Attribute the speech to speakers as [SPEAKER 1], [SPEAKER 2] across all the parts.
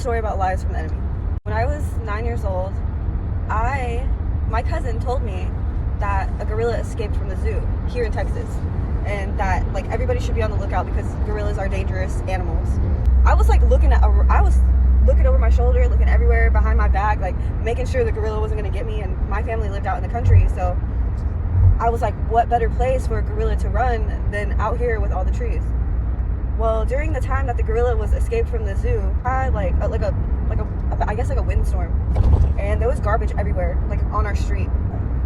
[SPEAKER 1] story about lives from the enemy. When I was 9 years old, my cousin told me that a gorilla escaped from the zoo here in Texas, and that like everybody should be on the lookout because gorillas are dangerous animals. I was like looking over my shoulder, looking everywhere behind my back, like making sure the gorilla wasn't going to get me. And my family lived out in the country, so I was like, what better place for a gorilla to run than out here with all the trees? Well, during the time that the gorilla was escaped from the zoo, I had I guess like a windstorm, and there was garbage everywhere, like on our street.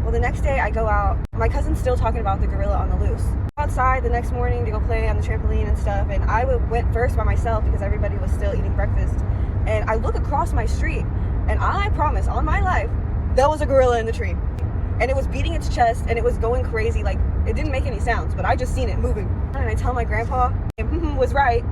[SPEAKER 1] Well, the next day I go out, my cousin's still talking about the gorilla on the loose. Outside the next morning to go play on the trampoline and stuff, and I went first by myself because everybody was still eating breakfast. And I look across my street, and I promise on my life, there was a gorilla in the tree. And it was beating its chest, and it was going crazy. Like, it didn't make any sounds, but I just seen it moving. And I tell my grandpa, was right.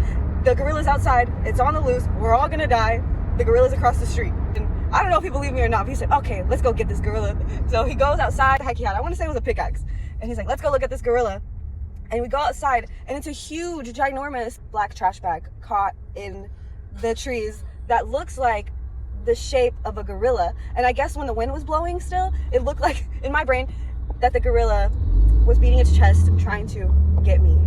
[SPEAKER 1] The gorilla's outside. It's on the loose. We're all gonna die. The gorilla's across the street. And I don't know if he believed me or not, but he said, okay, let's go get this gorilla. So he goes outside. Heck, he had, I want to say it was a pickaxe. And he's like, let's go look at this gorilla. And we go outside, and it's a huge, ginormous black trash bag caught in the trees that looks like the shape of a gorilla. And I guess when the wind was blowing still, it looked like, in my brain, that the gorilla was beating its chest trying to get me.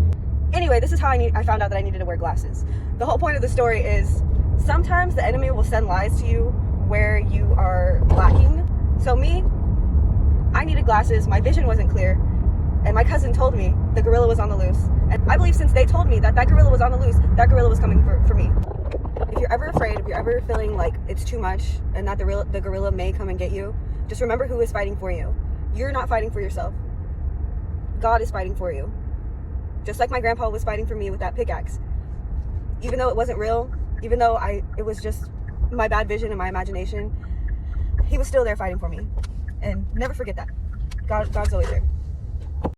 [SPEAKER 1] Anyway, this is how I found out that I needed to wear glasses. The whole point of the story is sometimes the enemy will send lies to you where you are lacking. So me, I needed glasses, my vision wasn't clear, and my cousin told me the gorilla was on the loose. And I believe since they told me that gorilla was on the loose, that gorilla was coming for me. If you're ever afraid, if you're ever feeling like it's too much and that the gorilla may come and get you, just remember who is fighting for you. You're not fighting for yourself. God is fighting for you. Just like my grandpa was fighting for me with that pickaxe. Even though it wasn't real, even though it was just my bad vision and my imagination, he was still there fighting for me. And never forget that. God's always there.